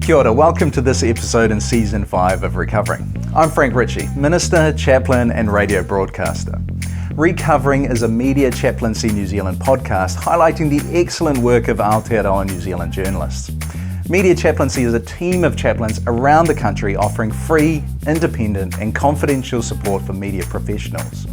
Kia ora, welcome to this episode in Season 5 of Recovering. I'm Frank Ritchie, minister, chaplain and radio broadcaster. Recovering is a Media Chaplaincy New Zealand podcast highlighting the excellent work of Aotearoa New Zealand journalists. Media Chaplaincy is a team of chaplains around the country offering free, independent and confidential support for media professionals.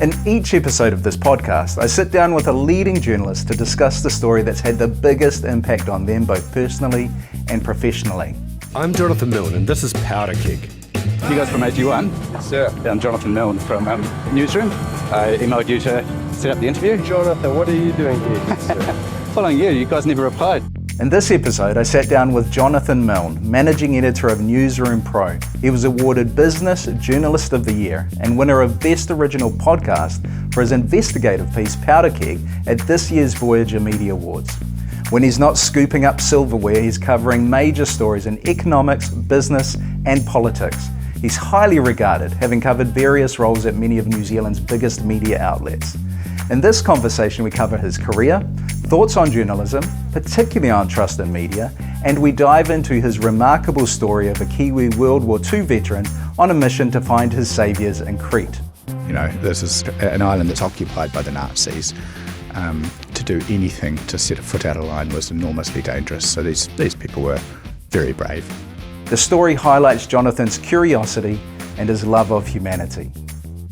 In each episode of this podcast, I sit down with a leading journalist to discuss the story that's had the biggest impact on them both personally and professionally. I'm Jonathan Milne and this is Powder Keg. You guys from AG1? Yes, sir. Yeah, I'm Jonathan Milne from Newsroom. I emailed you to set up the interview. Jonathan, what are you doing here? Following you guys never replied. In this episode, I sat down with Jonathan Milne, Managing Editor of Newsroom Pro. He was awarded Business Journalist of the Year and winner of Best Original Podcast for his investigative piece Powder Keg at this year's Voyager Media Awards. When he's not scooping up silverware, he's covering major stories in economics, business and politics. He's highly regarded, having covered various roles at many of New Zealand's biggest media outlets. In this conversation, we cover his career, thoughts on journalism, particularly on trust in media, and we dive into his remarkable story of a Kiwi World War II veteran on a mission to find his saviours in Crete. You know, this is an island that's occupied by the Nazis. To do anything to set a foot out of line was enormously dangerous, so these people were very brave. The story highlights Jonathan's curiosity and his love of humanity.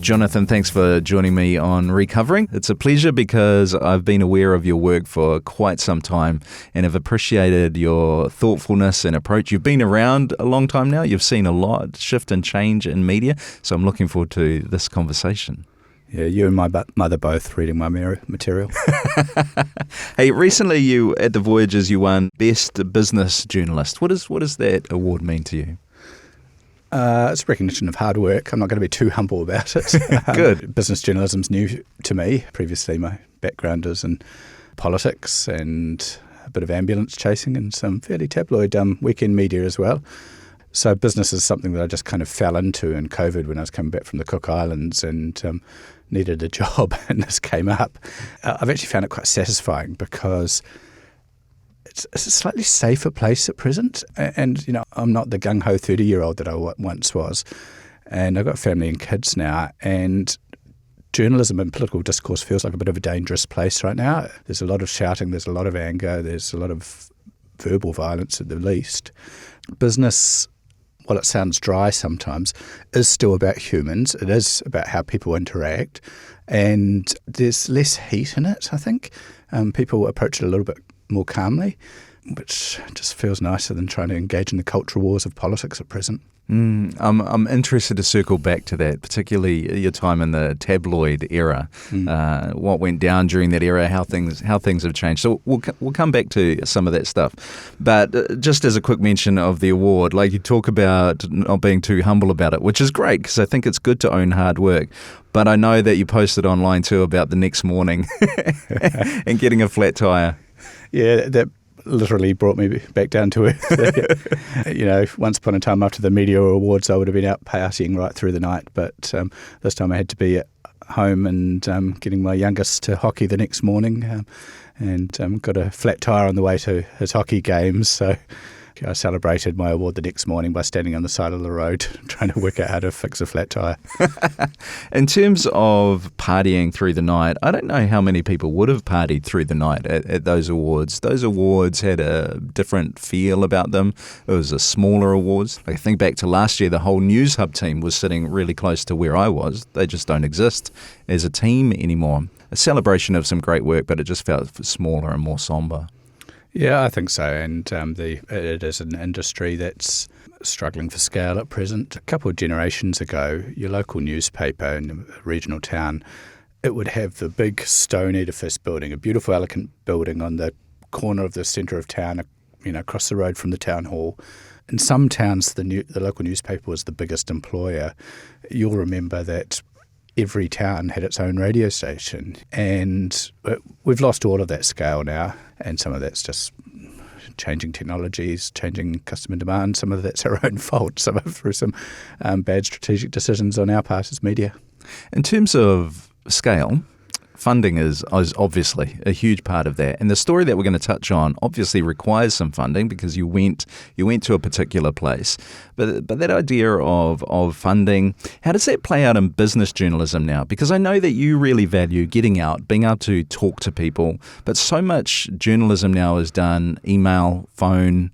Jonathan, thanks for joining me on Recovering. It's a pleasure because I've been aware of your work for quite some time and have appreciated your thoughtfulness and approach. You've been around a long time now. You've seen a lot shift and change in media, so I'm looking forward to this conversation. Yeah, you and my mother both reading my material. Hey, recently you at the Voyagers you won Best Business Journalist. What does that award mean to you? It's a recognition of hard work. I'm not going to be too humble about it. Good. Business journalism's new to me. Previously, my background is in politics and a bit of ambulance chasing and some fairly tabloid weekend media as well. So business is something that I just kind of fell into in COVID when I was coming back from the Cook Islands and needed a job, and this came up. I've actually found it quite satisfying because it's a slightly safer place at present. And, you know, I'm not the gung-ho 30-year-old that I once was. And I've got family and kids now. And journalism and political discourse feels like a bit of a dangerous place right now. There's a lot of shouting, there's a lot of anger, there's a lot of verbal violence at the least. Business, while it sounds dry sometimes, is still about humans. It is about how people interact. And there's less heat in it, I think. People approach it a little bit more calmly, which just feels nicer than trying to engage in the cultural wars of politics at present. I'm interested to circle back to that, particularly your time in the tabloid era, what went down during that era, how things have changed. So we'll come back to some of that stuff. But just as a quick mention of the award, like you talk about not being too humble about it, which is great because I think it's good to own hard work. But I know that you posted online too about the next morning and getting a flat tire. Yeah, that literally brought me back down to earth. You know, once upon a time after the Media Awards, I would have been out partying right through the night. But this time I had to be at home and getting my youngest to hockey the next morning and got a flat tyre on the way to his hockey games. So I celebrated my award the next morning by standing on the side of the road trying to work out how to fix a flat tyre. In terms of partying through the night, I don't know how many people would have partied through the night at those awards. Those awards had a different feel about them. It was a smaller awards. I think back to last year, the whole News Hub team was sitting really close to where I was. They just don't exist as a team anymore. A celebration of some great work, but it just felt smaller and more sombre. Yeah, I think so. And it is an industry that's struggling for scale at present. A couple of generations ago, your local newspaper in a regional town, it would have the big stone edifice building, a beautiful, elegant building on the corner of the centre of town, you know, across the road from the town hall. In some towns, the local newspaper was the biggest employer. You'll remember that every town had its own radio station, and we've lost all of that scale now, and some of that's just changing technologies, changing customer demand. Some of that's our own fault, some of it through some bad strategic decisions on our part as media. In terms of scale, funding is obviously a huge part of that. And the story that we're going to touch on obviously requires some funding because you went to a particular place. But that idea of funding, how does that play out in business journalism now? Because I know that you really value getting out, being able to talk to people, but so much journalism now is done email, phone,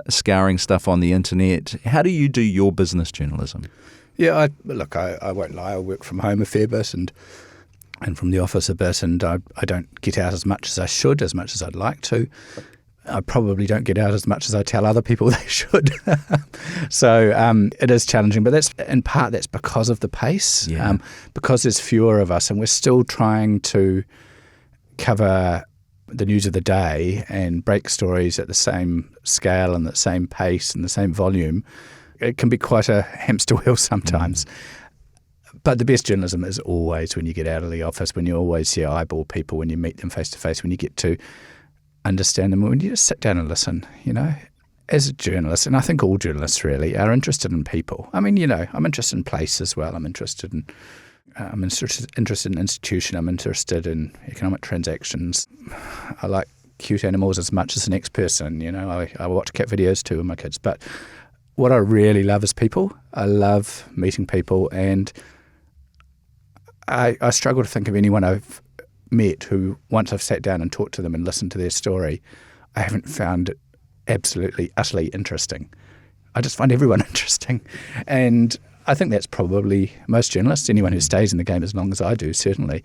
scouring stuff on the internet. How do you do your business journalism? Yeah, I won't lie. I work from home a fair bit and from the office a bit, and I don't get out as much as I should, as much as I'd like to. I probably don't get out as much as I tell other people they should. So it is challenging, but that's because of the pace, because there's fewer of us, and we're still trying to cover the news of the day and break stories at the same scale and the same pace and the same volume. It can be quite a hamster wheel sometimes. But the best journalism is always when you get out of the office, when you always see eyeball people, when you meet them face to face, when you get to understand them, when you just sit down and listen, As a journalist, and I think all journalists really are interested in people. I mean, I'm interested in place as well. I'm interested in institution. I'm interested in economic transactions. I like cute animals as much as the next person. I watch cat videos too with my kids. But what I really love is people. I love meeting people, and I struggle to think of anyone I've met who, once I've sat down and talked to them and listened to their story, I haven't found it absolutely, utterly interesting. I just find everyone interesting. And I think that's probably most journalists, anyone who stays in the game as long as I do, certainly.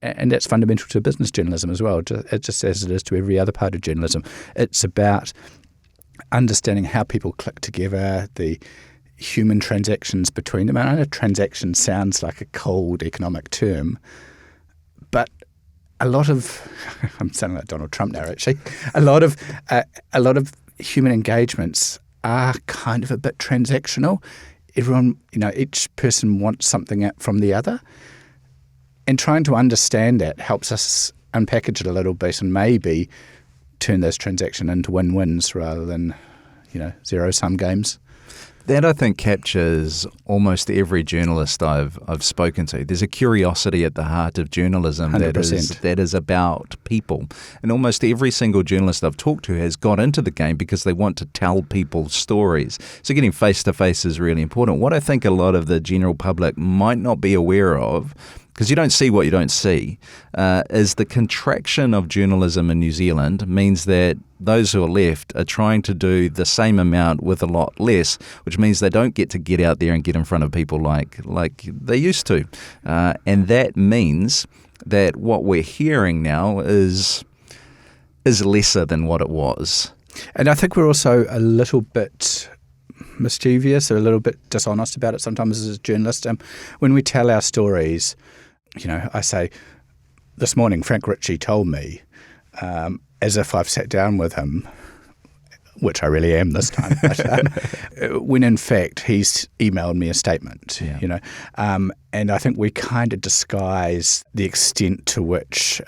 And that's fundamental to business journalism as well, just as it is to every other part of journalism. It's about understanding how people click together, the human transactions between them. And I know transaction sounds like a cold economic term, but a lot of I'm sounding like Donald Trump now. Actually, a lot of human engagements are kind of a bit transactional. Everyone, each person wants something from the other, and trying to understand that helps us unpackage it a little bit and maybe turn those transactions into win-wins rather than, zero-sum games. That, I think, captures almost every journalist I've spoken to. There's a curiosity at the heart of journalism 100%. that is about people. And almost every single journalist I've talked to has got into the game because they want to tell people stories. So getting face-to-face is really important. What I think a lot of the general public might not be aware of, because you don't see what you don't see, is the contraction of journalism in New Zealand means that those who are left are trying to do the same amount with a lot less, which means they don't get to get out there and get in front of people like they used to. And that means that what we're hearing now is lesser than what it was. And I think we're also a little bit mischievous or a little bit dishonest about it sometimes as a journalist. When we tell our stories, I say, this morning Frank Ritchie told me, as if I've sat down with him, which I really am this time, when in fact he's emailed me a statement, and I think we kind of disguise the extent to which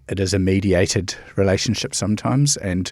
it is a mediated relationship sometimes, and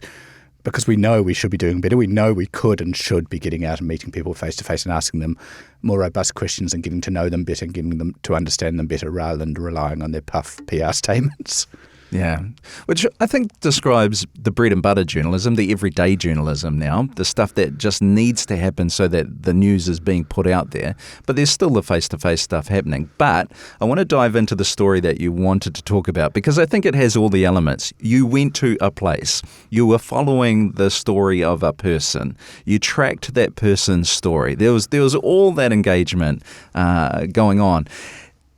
because we know we should be doing better. We know we could and should be getting out and meeting people face to face and asking them more robust questions and getting to know them better and getting them to understand them better rather than relying on their puff PR statements. Yeah, which I think describes the bread and butter journalism, the everyday journalism now, the stuff that just needs to happen so that the news is being put out there. But there's still the face-to-face stuff happening. But I want to dive into the story that you wanted to talk about because I think it has all the elements. You went to a place. You were following the story of a person. You tracked that person's story. There was all that engagement going on.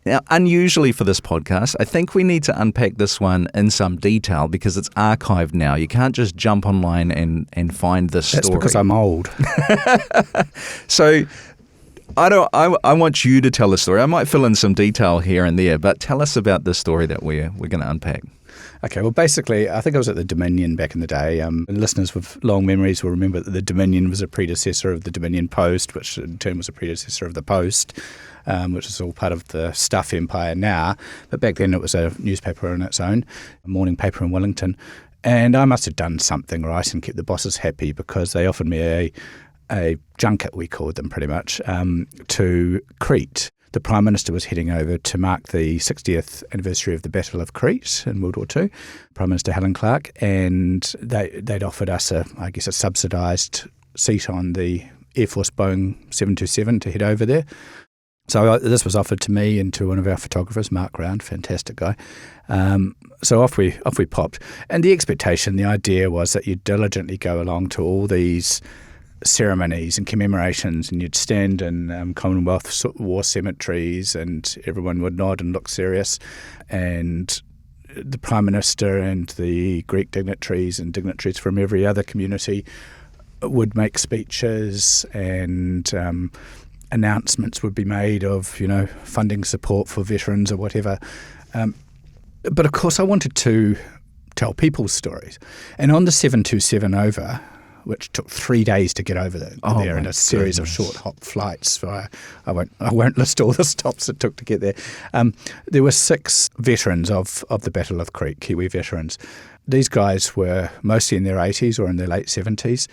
Now, unusually for this podcast, I think we need to unpack this one in some detail because it's archived now. You can't just jump online and find this story. That's because I'm old. So I want you to tell the story. I might fill in some detail here and there, but tell us about the story that we're going to unpack. Okay, well, basically, I think I was at the Dominion back in the day. Listeners with long memories will remember that the Dominion was a predecessor of the Dominion Post, which in turn was a predecessor of the Post, which is all part of the Stuff empire now. But back then it was a newspaper on its own, a morning paper in Wellington. And I must have done something right and kept the bosses happy because they offered me a junket, we called them pretty much, to Crete. the Prime Minister was heading over to mark the 60th anniversary of the Battle of Crete in World War II, Prime Minister Helen Clark, and they'd offered us a subsidised seat on the Air Force Boeing 727 to head over there. So this was offered to me and to one of our photographers, Mark Round, fantastic guy. So off we popped. And the expectation, the idea was that you'd diligently go along to all these ceremonies and commemorations, and you'd stand in Commonwealth war cemeteries and everyone would nod and look serious. And the Prime Minister and the Greek dignitaries and dignitaries from every other community would make speeches, and announcements would be made of, funding support for veterans or whatever. But of course I wanted to tell people's stories. And on the 727 over, which took 3 days to get over there in a series of short hop flights. So I won't list all the stops it took to get there. There were 6 veterans of the Battle of Crete, Kiwi veterans. These guys were mostly in their 80s or in their late 70s.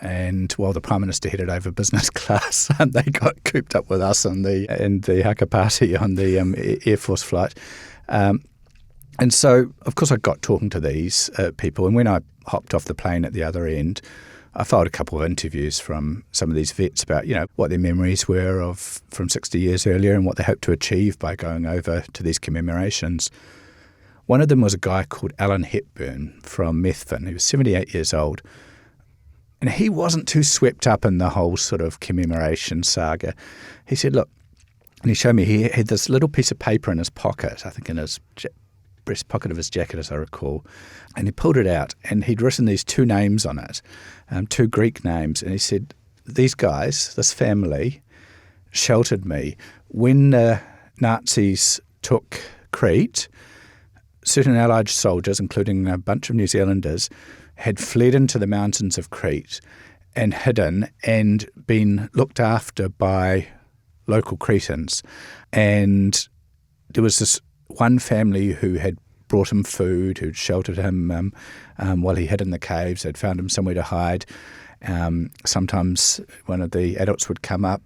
And while the Prime Minister headed over business class, they got cooped up with us in the haka party on the Air Force flight. And so, of course, I got talking to these people. And when I hopped off the plane at the other end, I filed a couple of interviews from some of these vets about, what their memories were from 60 years earlier and what they hoped to achieve by going over to these commemorations. One of them was a guy called Alan Hepburn from Methven. He was 78 years old. And he wasn't too swept up in the whole sort of commemoration saga. He said, look, and he showed me he had this little piece of paper in his pocket, I think in his breast pocket of his jacket, as I recall, and he pulled it out and he'd written these 2 names on it, 2 Greek names, and he said, these guys, this family, sheltered me. When the Nazis took Crete, certain Allied soldiers, including a bunch of New Zealanders, had fled into the mountains of Crete and hidden and been looked after by local Cretans. And there was this one family who had brought him food, who'd sheltered him while he hid in the caves. They'd found him somewhere to hide. Sometimes one of the adults would come up,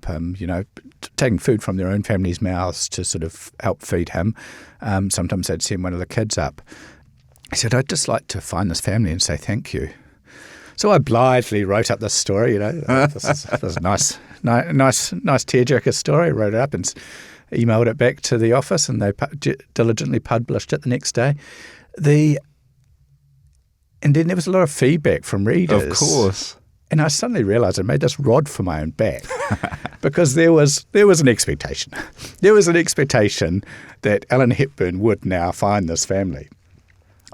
taking food from their own family's mouths to sort of help feed him. Sometimes they'd send one of the kids up. He said, I'd just like to find this family and say thank you. So I blithely wrote up this story, This is a nice tearjerker story. I wrote it up and emailed it back to the office, and they diligently published it the next day. And then there was a lot of feedback from readers. Of course. And I suddenly realised I made this rod for my own back because there was an expectation. There was an expectation that Alan Hepburn would now find this family.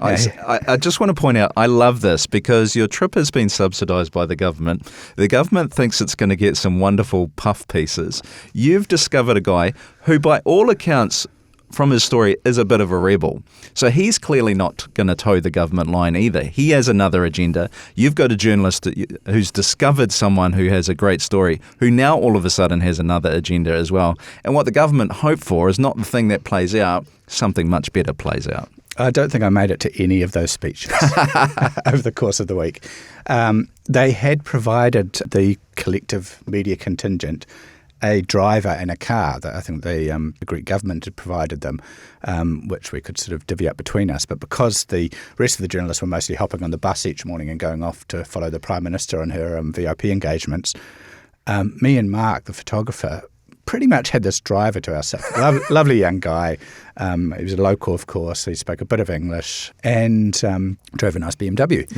I just want to point out, I love this because your trip has been subsidised by the government. The government thinks it's going to get some wonderful puff pieces. You've discovered a guy who, by all accounts, from his story, is a bit of a rebel. So he's clearly not going to toe the government line either. He has another agenda. You've got a journalist who's discovered someone who has a great story, who now all of a sudden has another agenda as well. And what the government hope for is not the thing that plays out, something much better plays out. I don't think I made it to any of those speeches over the course of the week. They had provided the collective media contingent a driver and a car that I think the Greek government had provided them, which we could sort of divvy up between us. But because the rest of the journalists were mostly hopping on the bus each morning and going off to follow the Prime Minister on her VIP engagements, me and Mark, the photographer, pretty much had this driver to ourselves. Lovely young guy. He was a local, of course. He spoke a bit of English and drove a nice BMW.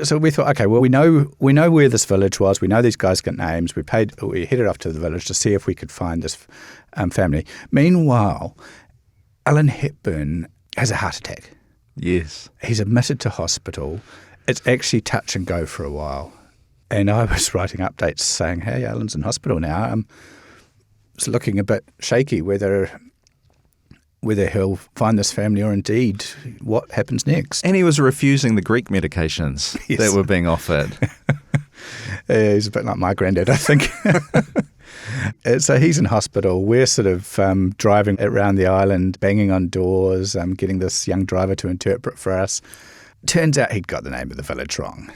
So we thought, okay, well, we know where this village was. We know these guys got names. We headed off to the village to see if we could find this family. Meanwhile, Alan Hepburn has a heart attack. Yes. He's admitted to hospital. It's actually touch and go for a while. And I was writing updates saying, hey, Alan's in hospital now. It's looking a bit shaky whether he'll find this family or indeed what happens next. And he was refusing the Greek medications that were being offered. He's a bit like my granddad, I think. So he's in hospital. We're sort of driving around the island, banging on doors, getting this young driver to interpret for us. Turns out he'd got the name of the village wrong.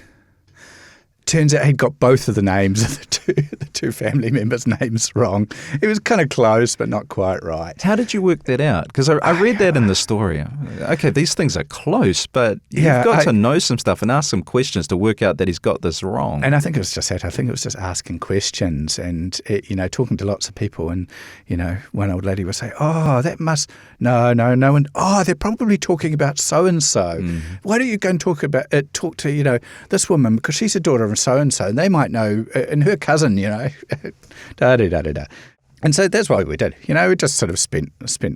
turns out he'd got both of the names of the two family members' names wrong. It was kind of close, but not quite right. How did you work that out? Because I read that in the story. Okay, these things are close, but you've got to know some stuff and ask some questions to work out that he's got this wrong. And I think it was just that. I think it was just asking questions and, talking to lots of people. And, one old lady would say, oh, that must, no. And, oh, they're probably talking about so-and-so. Why don't you go and talk to, this woman, because she's a daughter of so-and-so, and they might know, and her cousin, da-da-da-da-da. And so that's what we did. We just sort of spent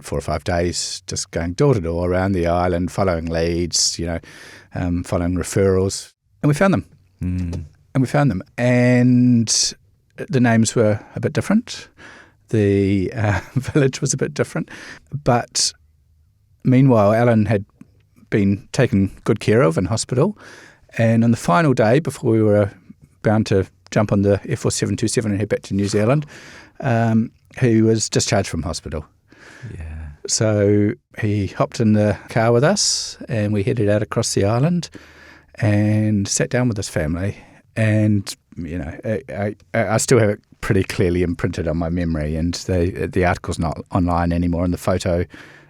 4 or 5 days just going door to door around the island, following leads, following referrals. And we found them. And the names were a bit different. The village was a bit different. But meanwhile, Alan had been taken good care of in hospital. And on the final day, before we were bound to jump on the Air Force 727 and head back to New Zealand, he was discharged from hospital. Yeah. So he hopped in the car with us and we headed out across the island and sat down with his family. And, I still have it pretty clearly imprinted on my memory, and the article's not online anymore and the photo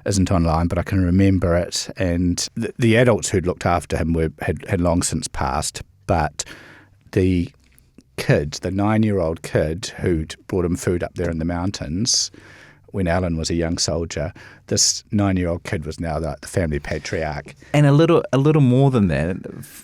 isn't online, but I can remember it. And the adults who'd looked after him had long since passed, but the kid, the 9-year-old kid who'd brought him food up there in the mountains when Alan was a young soldier, this 9-year-old kid was now the family patriarch. And a little more than that,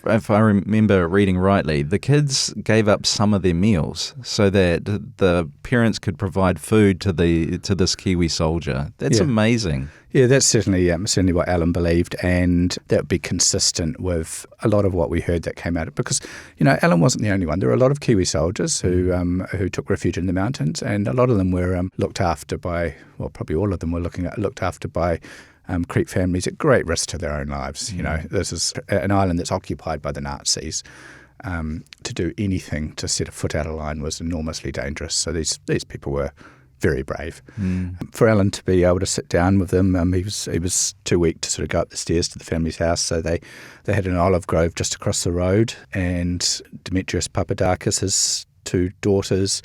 if I remember reading rightly, the kids gave up some of their meals so that the parents could provide food to this Kiwi soldier. That's amazing. Yeah, that's certainly what Alan believed, and that would be consistent with a lot of what we heard that came out of it. Because, Alan wasn't the only one. There were a lot of Kiwi soldiers who took refuge in the mountains, and a lot of them were looked after by, well, probably all of them were looked after by Creek families at great risk to their own lives. This is an island that's occupied by the Nazis. To do anything to set a foot out of line was enormously dangerous. So these people were very brave. For Alan to be able to sit down with them, he was too weak to sort of go up the stairs to the family's house. So they had an olive grove just across the road, and Demetrius Papadakis, his 2 daughters,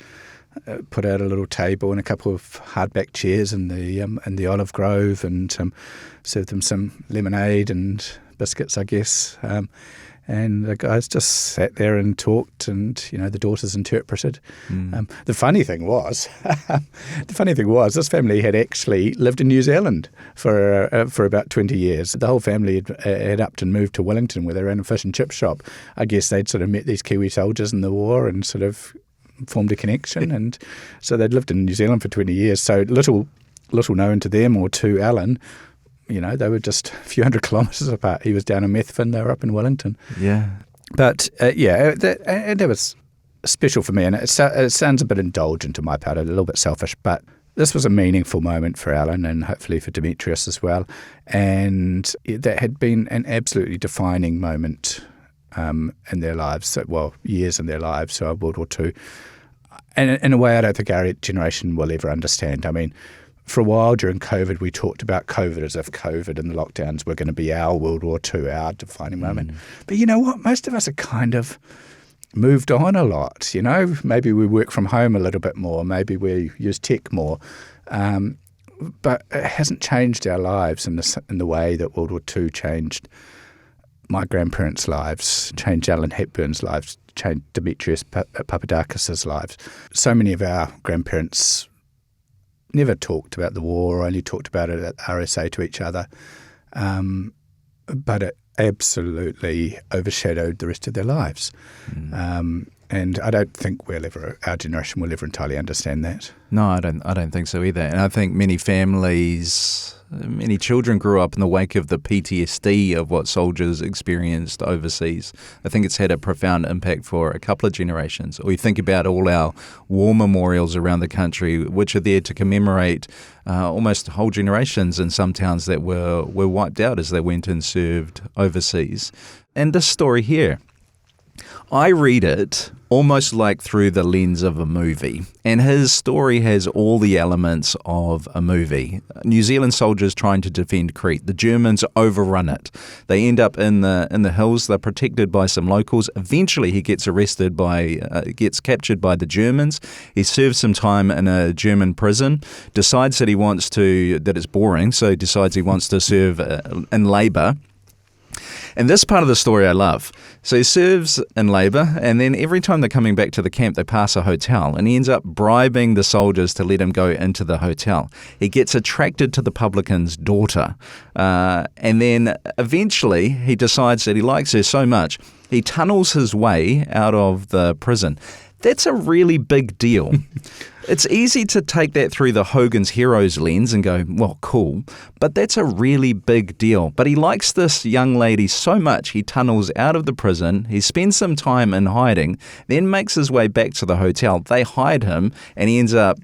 put out a little table and a couple of hardback chairs in the olive grove, and served them some lemonade and biscuits, I guess. And the guys just sat there and talked, and the daughters interpreted. The funny thing was, this family had actually lived in New Zealand for about 20 years. The whole family had upped and moved to Wellington, where they ran a fish and chip shop. I guess they'd sort of met these Kiwi soldiers in the war and sort of formed a connection, and so they'd lived in New Zealand for 20 years. So little known to them or to Alan. They were just a few hundred kilometres apart. He was down in Methven, they were up in Wellington. Yeah. But, that was special for me. And it sounds a bit indulgent on my part, a little bit selfish, but this was a meaningful moment for Alan and hopefully for Demetrius as well. And that had been an absolutely defining moment in their lives, years in their lives, so World War II. And in a way I don't think our generation will ever understand. I mean, for a while during COVID, we talked about COVID as if COVID and the lockdowns were going to be our World War II, our defining moment. But you know what? Most of us are kind of moved on a lot. Maybe we work from home a little bit more. Maybe we use tech more. But it hasn't changed our lives in the way that World War II changed my grandparents' lives, changed Alan Hepburn's lives, changed Demetrius Papadakis' lives. So many of our grandparents never talked about the war or only talked about it at RSA to each other, but it absolutely overshadowed the rest of their lives. And I don't think our generation will ever entirely understand that. No, I don't think so either. And I think many families, many children grew up in the wake of the PTSD of what soldiers experienced overseas. I think it's had a profound impact for a couple of generations. Or you think about all our war memorials around the country, which are there to commemorate almost whole generations in some towns that were wiped out as they went and served overseas. And this story here, I read it almost like through the lens of a movie, and his story has all the elements of a movie. New Zealand soldiers trying to defend Crete. The Germans overrun it. They end up in the hills. They're protected by some locals. Eventually, he gets gets captured by the Germans. He serves some time in a German prison. Decides that that it's boring, so decides he wants to serve in labour. And this part of the story I love. So he serves in labour, and then every time they're coming back to the camp, they pass a hotel, and he ends up bribing the soldiers to let him go into the hotel. He gets attracted to the publican's daughter, and then eventually he decides that he likes her so much, he tunnels his way out of the prison. That's a really big deal. It's easy to take that through the Hogan's Heroes lens and go, well, cool, but that's a really big deal. But he likes this young lady so much, he tunnels out of the prison, he spends some time in hiding, then makes his way back to the hotel. They hide him, and he ends up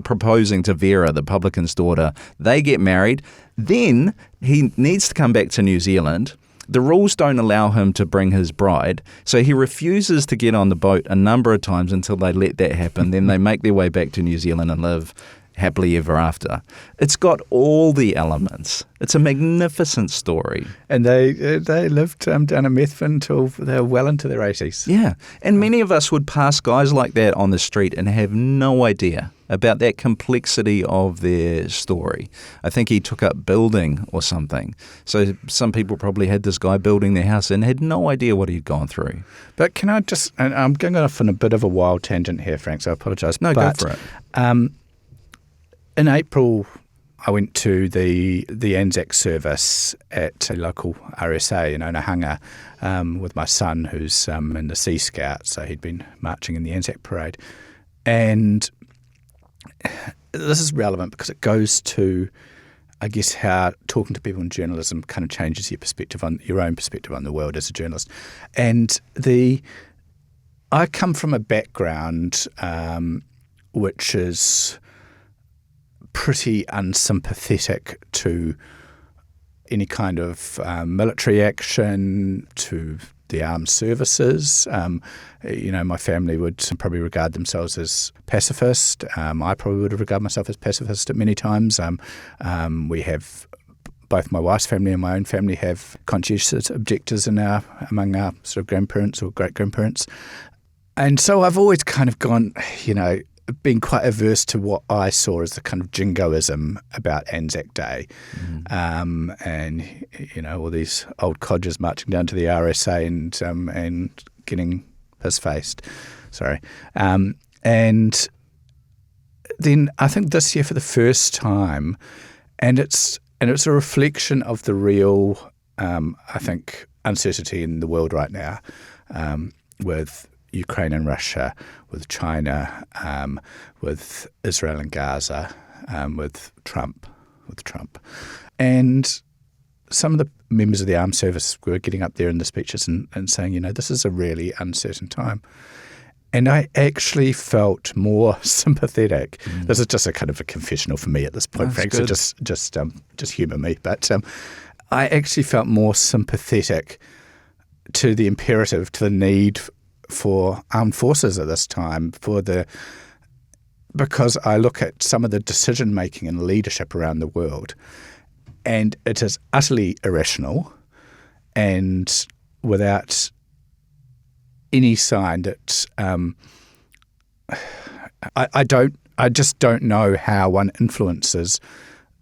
proposing to Vera, the publican's daughter. They get married. Then he needs to come back to New Zealand. The rules don't allow him to bring his bride, so he refuses to get on the boat a number of times until they let that happen. Then they make their way back to New Zealand and live happily ever after. It's got all the elements. It's a magnificent story. And they lived down in Methven until they were well into their 80s. Yeah, and many of us would pass guys like that on the street and have no idea about that complexity of their story. I think he took up building or something. So some people probably had this guy building their house and had no idea what he'd gone through. But can I just, and I'm going off on a bit of a wild tangent here, Frank, so I apologise. No, go for it. In April, I went to the Anzac service at a local RSA in Onehunga with my son, who's in the Sea Scout, so he'd been marching in the Anzac parade. And this is relevant because it goes to, I guess, how talking to people in journalism kind of changes your own perspective on the world as a journalist. And I come from a background which is pretty unsympathetic to any kind of military action, to the armed services. My family would probably regard themselves as pacifist. I probably would have regarded myself as pacifist at many times. We have, both my wife's family and my own family have conscientious objectors among our sort of grandparents or great-grandparents. And so I've always kind of gone, been quite averse to what I saw as the kind of jingoism about Anzac Day. And all these old codgers marching down to the RSA and getting piss-faced. Sorry. And then I think this year for the first time, and it's a reflection of the real, I think, uncertainty in the world right now, with Ukraine and Russia, with China, with Israel and Gaza, with Trump. And some of the members of the armed service were getting up there in the speeches and saying, this is a really uncertain time. And I actually felt more sympathetic. This is just a kind of a confessional for me at this point, Frank, so just humour me. But I actually felt more sympathetic to the imperative, to the need for armed forces at this time, because I look at some of the decision-making and leadership around the world, and it is utterly irrational and without any sign that I just don't know how one influences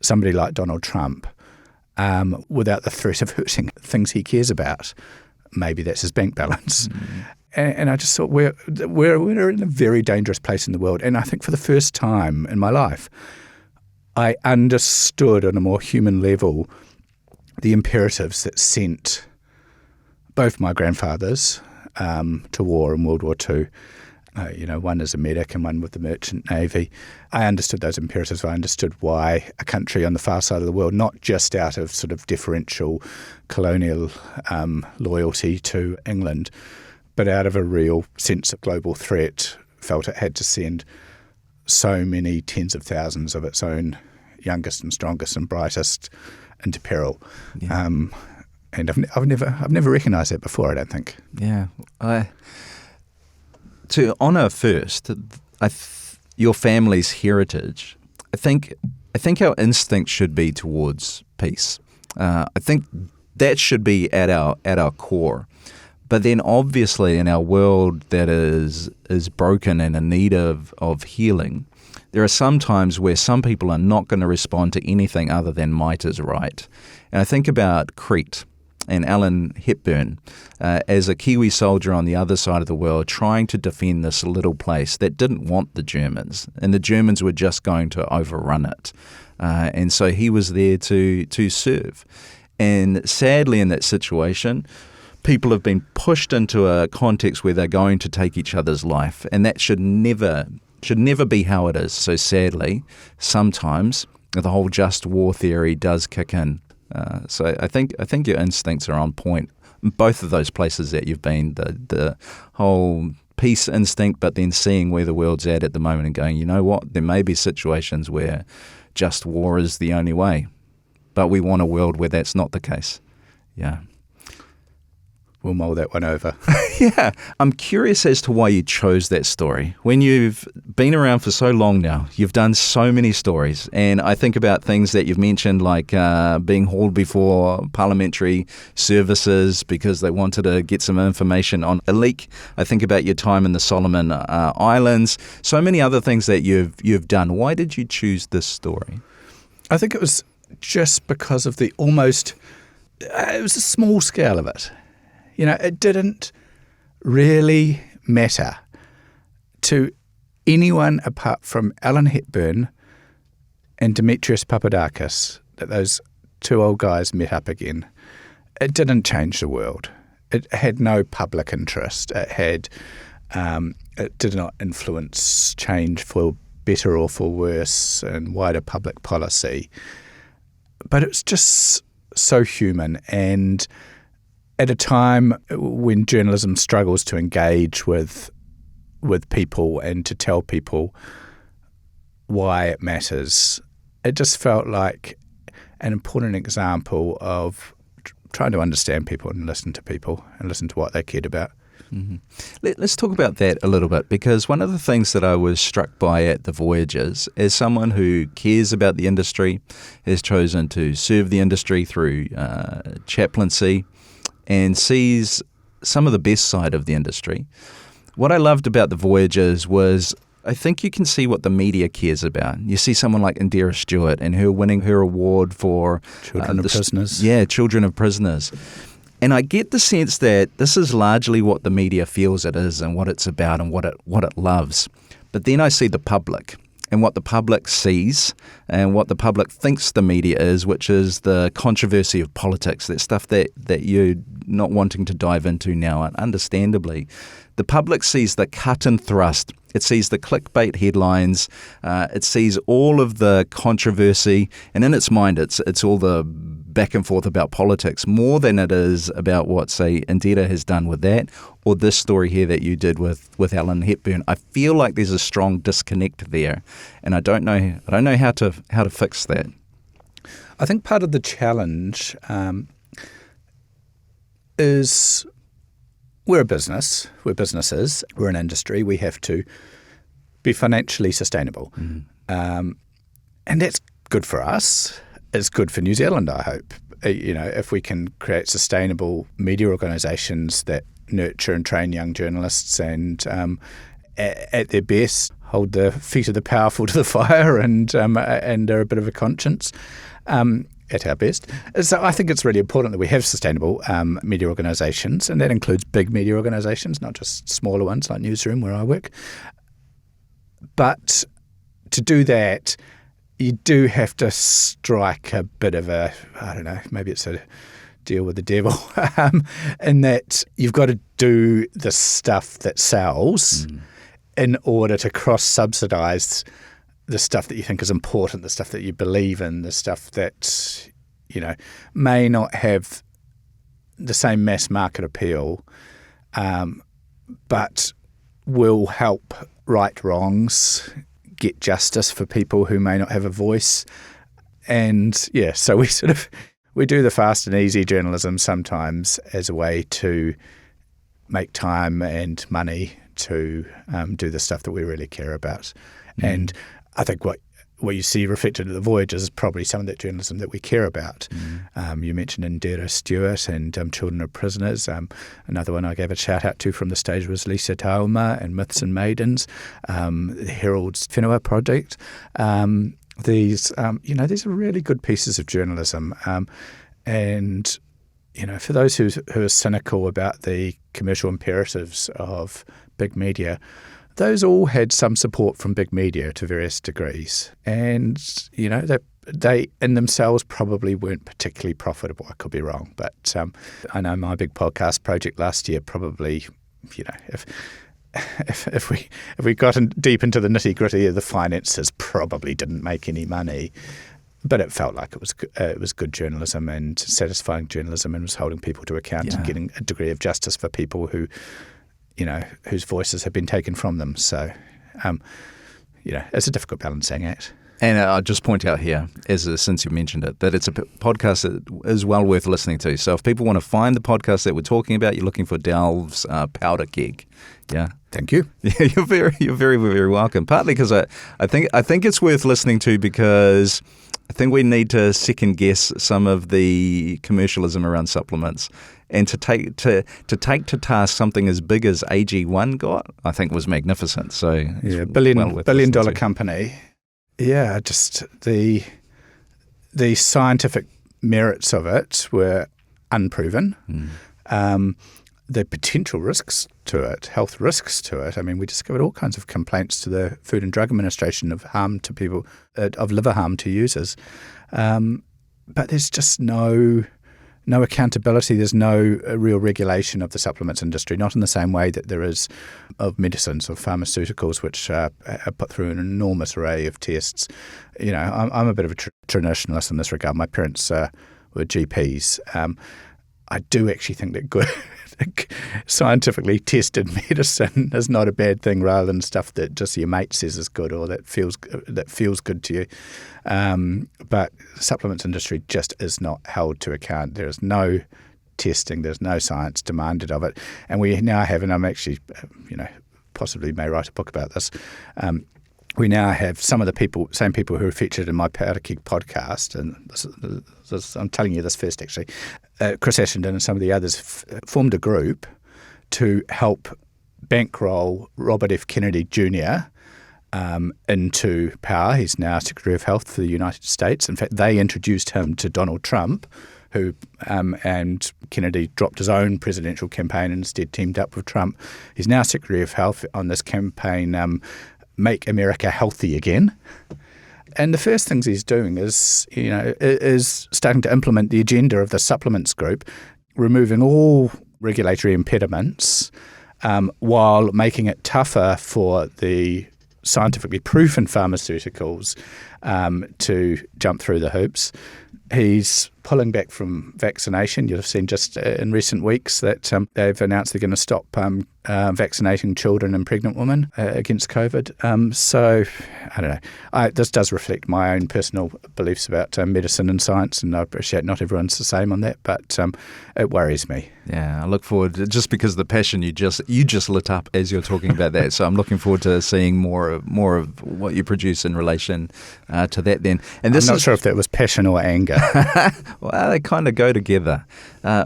somebody like Donald Trump without the threat of hurting things he cares about. Maybe that's his bank balance. And I just thought we're in a very dangerous place in the world. And I think for the first time in my life, I understood on a more human level the imperatives that sent both my grandfathers to war in World War II. One as a medic and one with the Merchant Navy. I understood those imperatives. I understood why a country on the far side of the world, not just out of sort of deferential colonial loyalty to England, but out of a real sense of global threat, felt it had to send so many tens of thousands of its own youngest and strongest and brightest into peril. Yeah. And I've never recognised that before, I don't think. Yeah. To honour first your family's heritage, I think our instinct should be towards peace. I think that should be at our core. But then obviously in our world that is broken and in need of healing, there are some times where some people are not going to respond to anything other than might is right. And I think about Crete and Alan Hepburn as a Kiwi soldier on the other side of the world trying to defend this little place that didn't want the Germans, and the Germans were just going to overrun it. And so he was there to serve. And sadly in that situation, people have been pushed into a context where they're going to take each other's life, and that should never be how it is. So sadly, sometimes the whole just war theory does kick in. So I think your instincts are on point in both of those places that you've been. The whole peace instinct, but then seeing where the world's at the moment and going, you know what, there may be situations where just war is the only way, but we want a world where that's not the case. Yeah. We'll mull that one over. Yeah. I'm curious as to why you chose that story. When you've been around for so long now, you've done so many stories. And I think about things that you've mentioned, like being hauled before parliamentary services because they wanted to get some information on a leak. I think about your time in the Solomon Islands. So many other things that you've done. Why did you choose this story? I think it was just because of it was a small scale of it. You know, it didn't really matter to anyone apart from Alan Hepburn and Demetrius Papadakis that those two old guys met up again. It didn't change the world. It had no public interest. It did not influence change for better or for worse and wider public policy. But it's just so human, and at a time when journalism struggles to engage with people and to tell people why it matters, it just felt like an important example of trying to understand people and listen to what they cared about. Mm-hmm. Let's talk about that a little bit, because one of the things that I was struck by at the Voyages, as someone who cares about the industry, has chosen to serve the industry through chaplaincy, and sees some of the best side of the industry. What I loved about the Voyages was I think you can see what the media cares about. You see someone like Indira Stewart and her winning her award for Children of Prisoners. Yeah, Children of Prisoners. And I get the sense that this is largely what the media feels it is and what it's about and what it loves. But then I see the public and what the public sees and what the public thinks the media is, which is the controversy of politics, that stuff that you're not wanting to dive into now, understandably. The public sees the cut and thrust. It sees the clickbait headlines. It sees all of the controversy, and in its mind, it's all the back and forth about politics more than it is about what, say, Indira has done with that, or this story here that you did with Alan Hepburn. I feel like there's a strong disconnect there, and I don't know how to fix that. I think part of the challenge is we're a business, we're businesses, we're an industry. We have to be financially sustainable, and that's good for us. It's good for New Zealand, I hope. If we can create sustainable media organisations that nurture and train young journalists and at their best hold the feet of the powerful to the fire and are a bit of a conscience at our best. So I think it's really important that we have sustainable media organisations, and that includes big media organisations, not just smaller ones like Newsroom where I work. But to do that, you do have to strike a bit of a, I don't know, maybe it's a deal with the devil, in that you've got to do the stuff that sells in order to cross-subsidise the stuff that you think is important, the stuff that you believe in, the stuff that, may not have the same mass market appeal, but will help right wrongs, get justice for people who may not have a voice. And so we we do the fast and easy journalism sometimes as a way to make time and money to do the stuff that we really care about. And I think what you see reflected in the Voyage is probably some of that journalism that we care about. You mentioned Indira Stewart and Children of Prisoners. Another one I gave a shout out to from the stage was Lisa Tauma and Myths and Maidens, the Herald's Whenua Project. These are really good pieces of journalism. And for those who are cynical about the commercial imperatives of big media, those all had some support from big media to various degrees. And, they in themselves probably weren't particularly profitable. I could be wrong. But I know my big podcast project last year probably, if we got deep into the nitty-gritty of the finances, probably didn't make any money. But it felt like it was good journalism and satisfying journalism, and was holding people to account and getting a degree of justice for people who, whose voices have been taken from them. So, it's a difficult balancing act. And I'll just point out here, since you mentioned it, that it's a podcast that is well worth listening to. So if people want to find the podcast that we're talking about, you're looking for Delve's Powder Keg. Yeah. Thank you. Yeah, you're very, very welcome. Partly because I think it's worth listening to because I think we need to second guess some of the commercialism around supplements, and to take to task something as big as AG1 got, I think was magnificent. So billion dollar company. Yeah, just the scientific merits of it were unproven. The potential risks to it, health risks to it. I mean, we discovered all kinds of complaints to the Food and Drug Administration of harm to people, of liver harm to users. But there's just no accountability. There's no real regulation of the supplements industry, not in the same way that there is of medicines or pharmaceuticals, which are put through an enormous array of tests. I'm a bit of a traditionalist in this regard. My parents were GPs. I do actually think that good scientifically tested medicine is not a bad thing, rather than stuff that just your mate says is good or that feels good to you. But the supplements industry just is not held to account. There is no testing, there's no science demanded of it, and we now have, and I'm actually, possibly may write a book about this. We now have some of the same people who are featured in my Powder Keg podcast, and this, I'm telling you this first actually, Chris Ashenden and some of the others formed a group to help bankroll Robert F. Kennedy Jr. Into power. He's now Secretary of Health for the United States. In fact, they introduced him to Donald Trump, who and Kennedy dropped his own presidential campaign and instead teamed up with Trump. He's now Secretary of Health on this campaign, Make America Healthy Again. And the first things he's doing is starting to implement the agenda of the supplements group, removing all regulatory impediments while making it tougher for the scientifically proven pharmaceuticals to jump through the hoops. He's pulling back from vaccination. You'll have seen just in recent weeks that they've announced they're going to stop vaccinating children and pregnant women against COVID. So, I don't know. This does reflect my own personal beliefs about medicine and science, and I appreciate not everyone's the same on that, but it worries me. Yeah, I look forward to, just because the passion you just lit up as you're talking about that. So I'm looking forward to seeing more of what you produce in relation to that. Then, and this I'm not sure if that was passion or anger. Well, they kind of go together.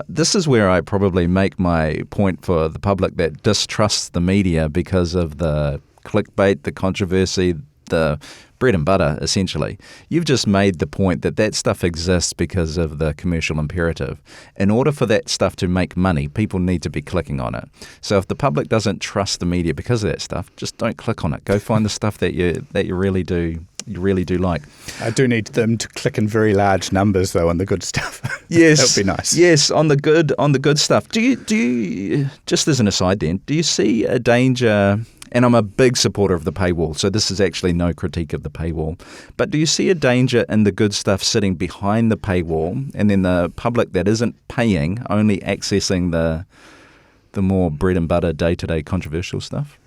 This is where I probably make my point for the public that distrusts the media because of the clickbait, the controversy, the bread and butter, essentially. You've just made the point that stuff exists because of the commercial imperative. In order for that stuff to make money, people need to be clicking on it. So if the public doesn't trust the media because of that stuff, just don't click on it. Go find the stuff that you really do. You really do like. I do need them to click in very large numbers, though, on the good stuff. Yes, that would be nice. Yes, on the good stuff. Do you just as an aside, then, do you see a danger? And I'm a big supporter of the paywall, so this is actually no critique of the paywall. But do you see a danger in the good stuff sitting behind the paywall, and then the public that isn't paying only accessing the more bread and butter day-to-day controversial stuff?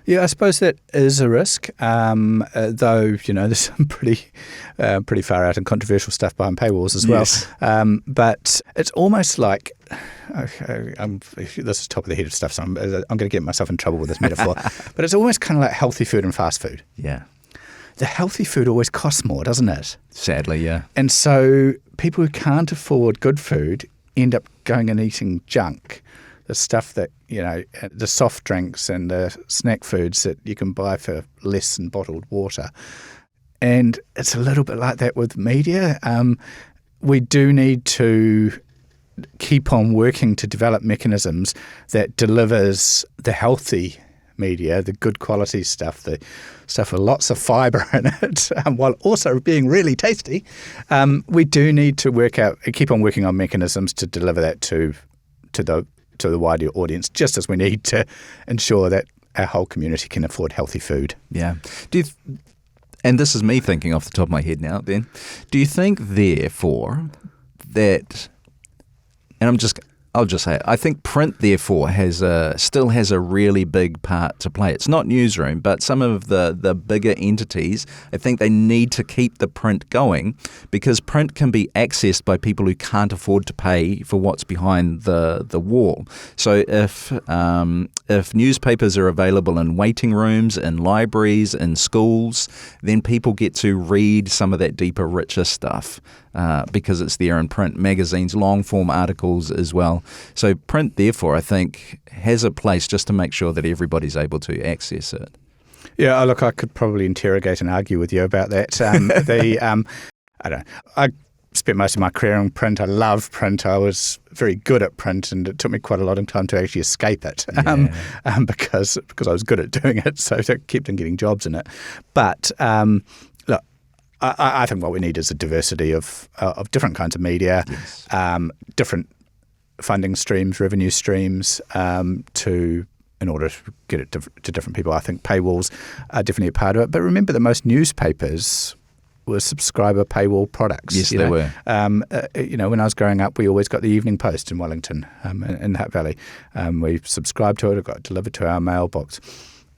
Yeah, I suppose that is a risk, though, there's some pretty far out and controversial stuff behind paywalls as well. Yes. But it's almost like, this is top of the head of stuff, so I'm going to get myself in trouble with this metaphor, but it's almost kind of like healthy food and fast food. Yeah. The healthy food always costs more, doesn't it? Sadly, yeah. And so people who can't afford good food end up going and eating junk. The stuff that, the soft drinks and the snack foods that you can buy for less than bottled water. And it's a little bit like that with media. We do need to keep on working to develop mechanisms that delivers the healthy media, the good quality stuff, the stuff with lots of fibre in it, while also being really tasty. We do need to keep on working on mechanisms to deliver that to the wider audience, just as we need to ensure that our whole community can afford healthy food. Yeah. And this is me thinking off the top of my head now, Ben. Do you think, therefore, that, and I'll just say it, I think print, therefore, still has a really big part to play. It's not newsroom, but some of the bigger entities, I think they need to keep the print going, because print can be accessed by people who can't afford to pay for what's behind the wall. So if newspapers are available in waiting rooms, in libraries, in schools, then people get to read some of that deeper, richer stuff. Because it's there in print, magazines, long-form articles as well. So print, therefore, I think, has a place just to make sure that everybody's able to access it. Yeah, look, I could probably interrogate and argue with you about that. I spent most of my career in print. I love print. I was very good at print, and it took me quite a lot of time to actually escape it because I was good at doing it, so I kept on getting jobs in it. But look, I think what we need is a diversity of different kinds of media, Yes. Different funding streams, revenue streams, in order to get it to different people. I think paywalls are definitely a part of it. But remember that most newspapers were subscriber paywall products. Yes, they were. When I was growing up, we always got the Evening Post in Wellington, in Hutt Valley. We subscribed to it. It got delivered to our mailbox.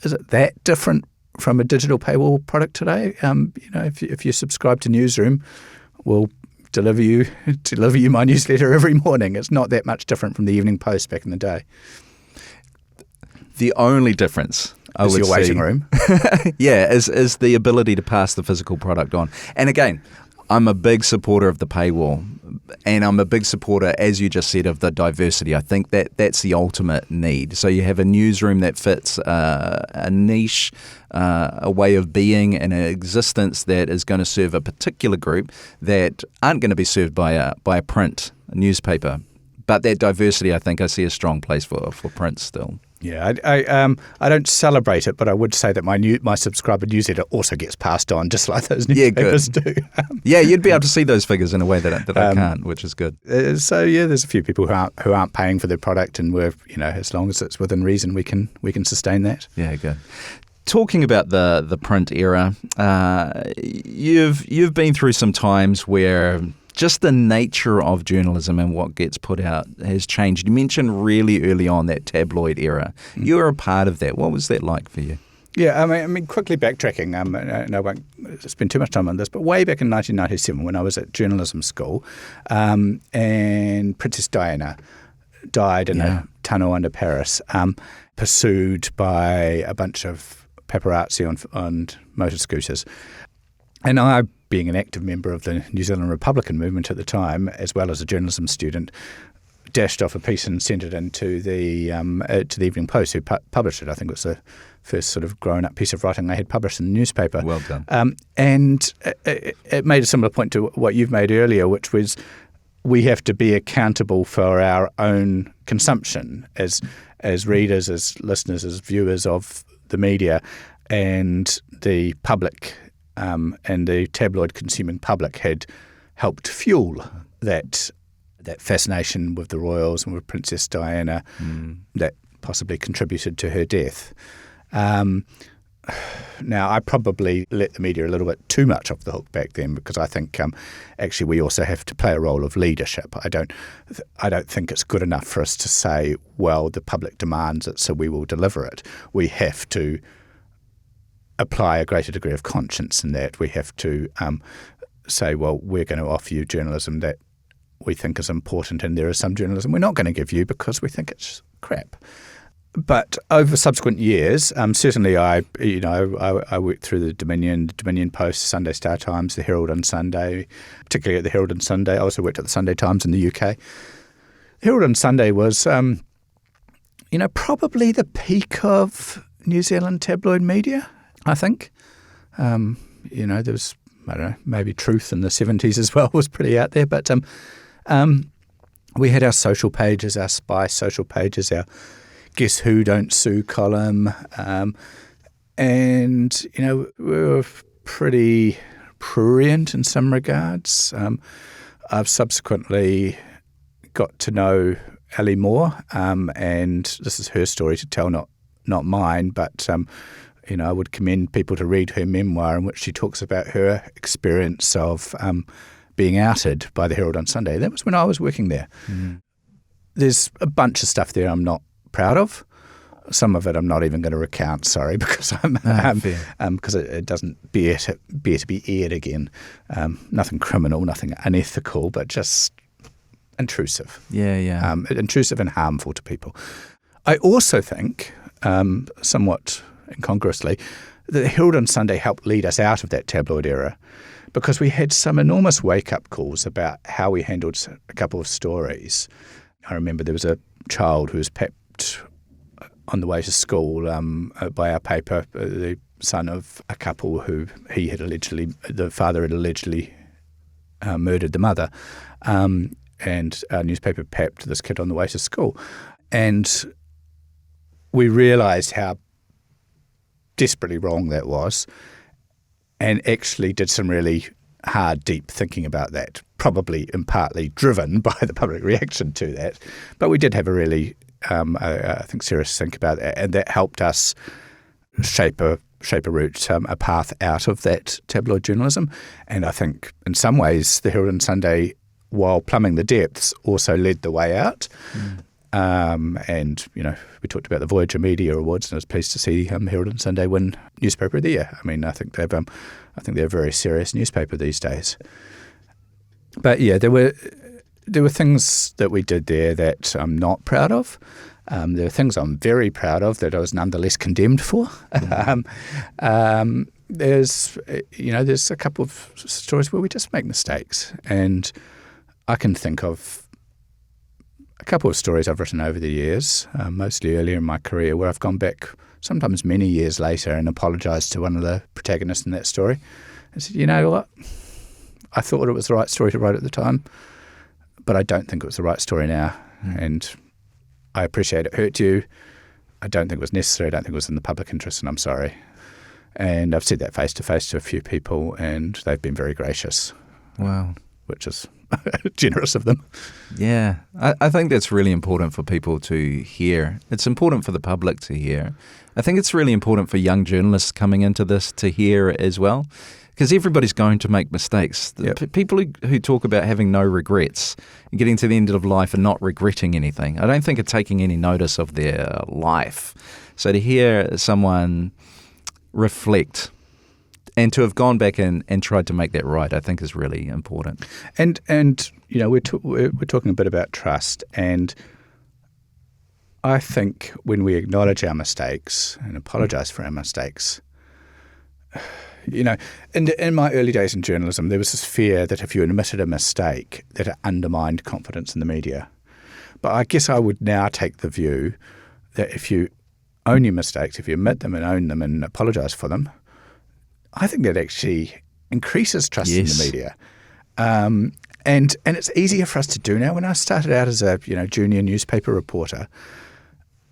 Is it that different from a digital paywall product today? If you subscribe to Newsroom, we'll deliver you my newsletter every morning. It's not that much different from the Evening Post back in the day. The only difference I Is would your waiting see, room. is the ability to pass the physical product on. And again, I'm a big supporter of the paywall, and I'm a big supporter, as you just said, of the diversity. I think that's the ultimate need. So you have a newsroom that fits a niche, a way of being, and an existence that is going to serve a particular group that aren't going to be served by a print newspaper. But that diversity, I think, I see a strong place for print still. Yeah, I don't celebrate it, but I would say that my subscriber newsletter also gets passed on, just like those newspapers do. Yeah, you'd be able to see those figures in a way that I can't, which is good. So yeah, there's a few people who aren't paying for their product, and we're as long as it's within reason, we can sustain that. Yeah, good. Talking about the print era, you've been through some times where just the nature of journalism and what gets put out has changed. You mentioned really early on that tabloid era. You were a part of that. What was that like for you? Yeah, I mean, quickly backtracking, and I won't spend too much time on this, but way back in 1997 when I was at journalism school, and Princess Diana died in a tunnel under Paris, pursued by a bunch of paparazzi on motor scooters. And I, being an active member of the New Zealand Republican movement at the time, as well as a journalism student, dashed off a piece and sent it into the Evening Post, who published it. I think it was the first sort of grown-up piece of writing I had published in the newspaper. Well done. And it made a similar point to what you've made earlier, which was we have to be accountable for our own consumption as readers, as listeners, as viewers of the media, and the public and the tabloid consuming public had helped fuel that fascination with the royals and with Princess Diana that possibly contributed to her death. Now, I probably let the media a little bit too much off the hook back then, because I think actually we also have to play a role of leadership. I don't think it's good enough for us to say, well, the public demands it, so we will deliver it. We have to apply a greater degree of conscience in that. We have to say, well, we're going to offer you journalism that we think is important, and there is some journalism we're not going to give you because we think it's crap. But over subsequent years, certainly I worked through the Dominion Post, Sunday Star Times, the Herald on Sunday, particularly at the Herald on Sunday. I also worked at the Sunday Times in the UK. Herald on Sunday was, probably the peak of New Zealand tabloid media, I think. There was, I don't know, maybe Truth in the 70s as well was pretty out there. But we had our social pages, our spy social pages, our Guess Who Don't Sue column. And, we were pretty prurient in some regards. I've subsequently got to know Ali Moore, and this is her story to tell, not mine, but I would commend people to read her memoir, in which she talks about her experience of being outed by the Herald on Sunday. That was when I was working there. Mm. There's a bunch of stuff there I'm not proud of. Some of it I'm not even going to recount, sorry, because because it doesn't bear to be aired again. Nothing criminal, nothing unethical, but just intrusive. Yeah. Intrusive and harmful to people. I also think, somewhat incongruously, that the Herald on Sunday helped lead us out of that tabloid era, because we had some enormous wake-up calls about how we handled a couple of stories. I remember there was a child who was pepped on the way to school by our paper, the son of a couple who the father had allegedly murdered the mother, and our newspaper pepped this kid on the way to school. And we realised how desperately wrong that was, and actually did some really hard, deep thinking about that, probably and partly driven by the public reaction to that. But we did have a really, I think, serious think about that, and that helped us shape a route, a path out of that tabloid journalism. And I think in some ways the Herald on Sunday, while plumbing the depths, also led the way out. And, we talked about the Voyager Media Awards, and I was pleased to see Herald on Sunday win Newspaper of the Year. I mean, I think they're a very serious newspaper these days. But yeah, there were things that we did there that I'm not proud of. There are things I'm very proud of that I was nonetheless condemned for. There's a couple of stories where we just make mistakes, and I can think of a couple of stories I've written over the years, mostly earlier in my career, where I've gone back sometimes many years later and apologised to one of the protagonists in that story. I said, you know what? I thought it was the right story to write at the time, but I don't think it was the right story now. And I appreciate it hurt you. I don't think it was necessary. I don't think it was in the public interest, and I'm sorry. And I've said that face to face to a few people, and they've been very gracious. Wow. Which is generous of them. Yeah, I think that's really important for people to hear. It's important for the public to hear. I think it's really important for young journalists coming into this to hear as well, because everybody's going to make mistakes. Yep. People who talk about having no regrets and getting to the end of life and not regretting anything, I don't think are taking any notice of their life. So to hear someone reflect and to have gone back and tried to make that right, I think is really important. And we're talking a bit about trust, and I think when we acknowledge our mistakes and apologise for our mistakes, in my early days in journalism, there was this fear that if you admitted a mistake, that it undermined confidence in the media. But I guess I would now take the view that if you own your mistakes, if you admit them and own them and apologise for them, I think that actually increases trust in the media. And it's easier for us to do now. When I started out as a junior newspaper reporter,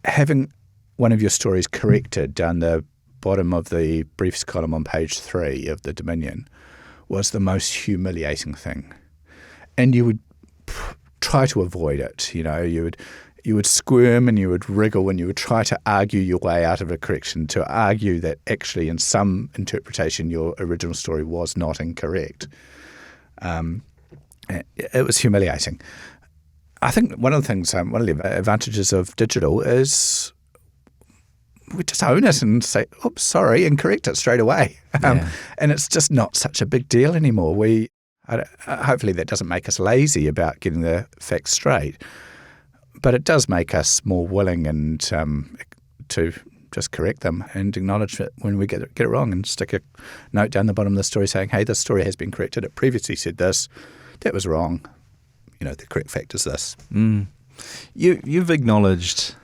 having one of your stories corrected down the bottom of the briefs column on page 3 of the Dominion was the most humiliating thing. And you would try to avoid it. You would you would squirm and you would wriggle and you would try to argue your way out of a correction, to argue that actually in some interpretation your original story was not incorrect. It was humiliating. I think one of the advantages of digital is we just own it and say, oops, sorry, and correct it straight away. And it's just not such a big deal anymore. Hopefully that doesn't make us lazy about getting the facts straight, but it does make us more willing and to just correct them and acknowledge it when we get it wrong, and stick a note down the bottom of the story saying, hey, this story has been corrected. It previously said this. That was wrong. The correct fact is this. You've acknowledged,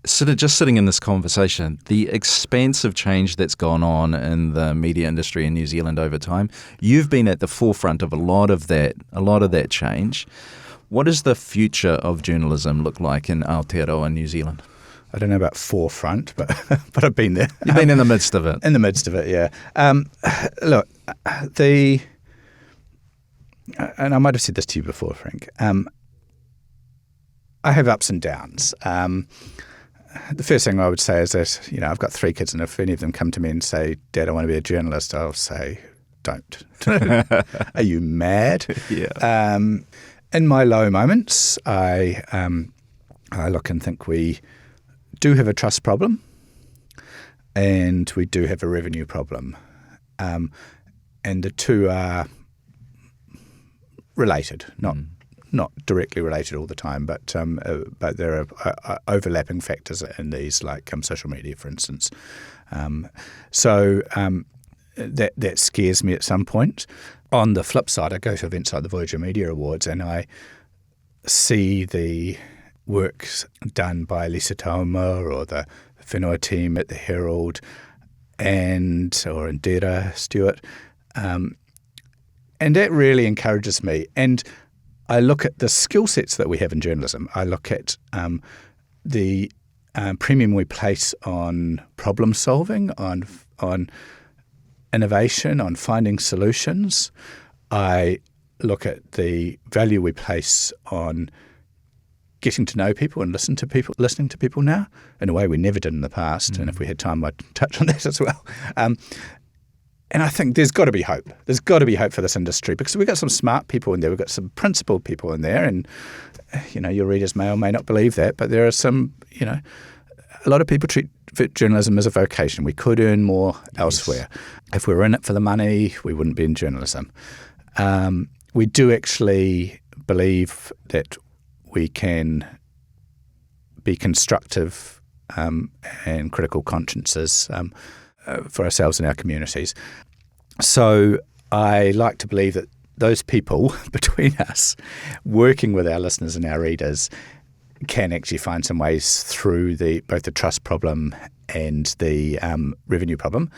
just sitting in this conversation, the expansive change that's gone on in the media industry in New Zealand over time. You've been at the forefront of a lot of that change. What does the future of journalism look like in Aotearoa, New Zealand? I don't know about forefront, but I've been there. You've been in the midst of it. In the midst of it, yeah. Look, and I might have said this to you before, Frank. I have ups and downs. The first thing I would say is that, I've got 3 kids, and if any of them come to me and say, Dad, I want to be a journalist, I'll say, don't. Are you mad? Yeah. In my low moments, I look and think we do have a trust problem and we do have a revenue problem. And the two are related, not directly related all the time, but there are overlapping factors in these, like social media, for instance. So that scares me at some point. On the flip side, I go to events like the Voyager Media Awards and I see the work done by Lisa Tauma or the whenua team at the Herald or Indira Stewart, and that really encourages me. And I look at the skill sets that we have in journalism. I look at the premium we place on problem solving, on innovation, on finding solutions. I look at the value we place on getting to know people and listening to people now in a way we never did in the past. And if we had time, I'd touch on that as well. And I think there's got to be hope. There's got to be hope for this industry because we've got some smart people in there. We've got some principled people in there. And, your readers may or may not believe that, but there are some, a lot of people treat journalism as a vocation. We could earn more elsewhere. If we were in it for the money, we wouldn't be in journalism. We do actually believe that we can be constructive and critical consciences for ourselves and our communities. So I like to believe that those people between us, working with our listeners and our readers, can actually find some ways through both the trust problem and the revenue problem.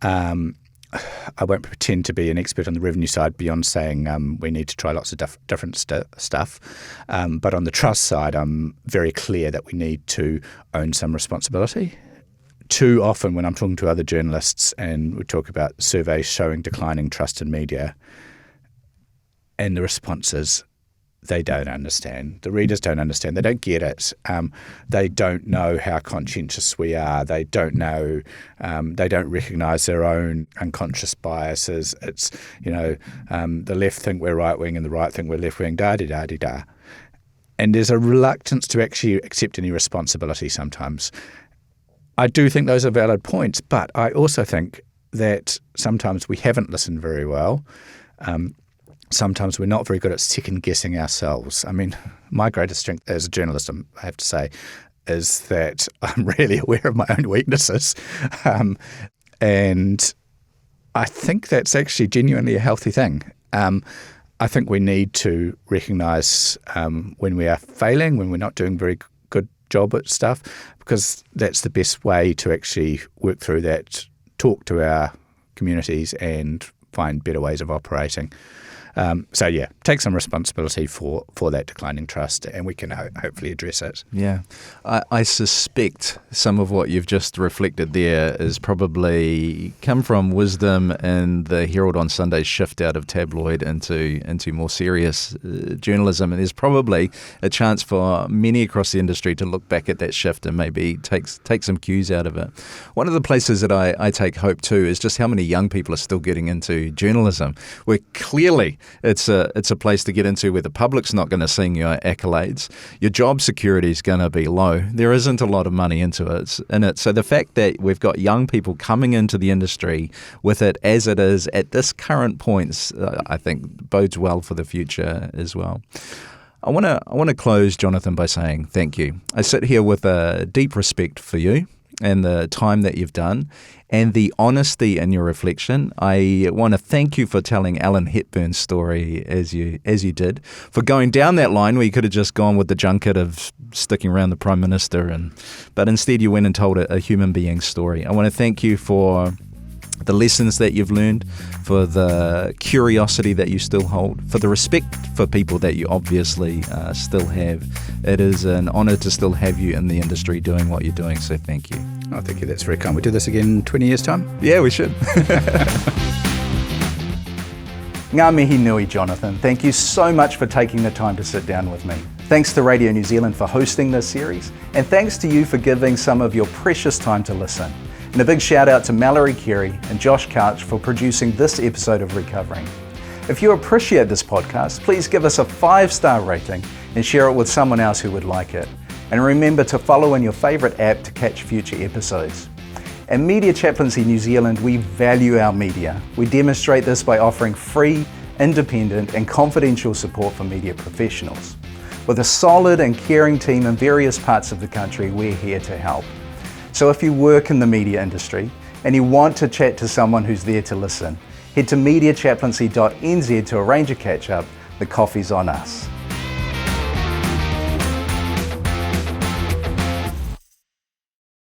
I won't pretend to be an expert on the revenue side beyond saying we need to try lots of different stuff. But on the trust side, I'm very clear that we need to own some responsibility. Too often when I'm talking to other journalists and we talk about surveys showing declining trust in media, and the response is they don't understand. The readers don't understand. They don't get it. They don't know how conscientious we are. They don't know. They don't recognise their own unconscious biases. It's, the left think we're right wing and the right think we're left wing. Da-di-da-di-da. And there's a reluctance to actually accept any responsibility sometimes. I do think those are valid points, but I also think that sometimes we haven't listened very well. Sometimes we're not very good at second-guessing ourselves. I mean, my greatest strength as a journalist, I have to say, is that I'm really aware of my own weaknesses. And I think that's actually genuinely a healthy thing. I think we need to recognise when we are failing, when we're not doing a very good job at stuff, because that's the best way to actually work through that, talk to our communities and find better ways of operating. Take some responsibility for that declining trust, and we can hopefully address it. Yeah. I suspect some of what you've just reflected there is probably come from wisdom in the Herald on Sunday's shift out of tabloid into more serious journalism. And there's probably a chance for many across the industry to look back at that shift and maybe take some cues out of it. One of the places that I take hope too is just how many young people are still getting into journalism, where clearly it's a place to get into where the public's not going to sing your accolades. Your job security is going to be low. There isn't a lot of money in it. So the fact that we've got young people coming into the industry with it as it is at this current point, I think bodes well for the future as well. I want to close, Jonathan, by saying thank you. I sit here with a deep respect for you and the time that you've done and the honesty in your reflection. I want to thank you for telling Alan Hepburn's story as you did, for going down that line where you could have just gone with the junket of sticking around the Prime Minister, but instead you went and told a human being's story. I want to thank you for the lessons that you've learned, for the curiosity that you still hold, for the respect for people that you obviously still have. It is an honour to still have you in the industry doing what you're doing, so thank you. Oh, thank you. That's very kind. We do this again in 20 years' time? Yeah, we should. Ngā mihi nui, Jonathan. Thank you so much for taking the time to sit down with me. Thanks to Radio New Zealand for hosting this series, and thanks to you for giving some of your precious time to listen. And a big shout out to Mallory Carey and Josh Couch for producing this episode of Recovering. If you appreciate this podcast, please give us a 5-star rating and share it with someone else who would like it. And remember to follow in your favourite app to catch future episodes. At Media Chaplaincy New Zealand, we value our media. We demonstrate this by offering free, independent and confidential support for media professionals. With a solid and caring team in various parts of the country, we're here to help. So if you work in the media industry and you want to chat to someone who's there to listen, head to mediachaplaincy.nz to arrange a catch-up. The coffee's on us.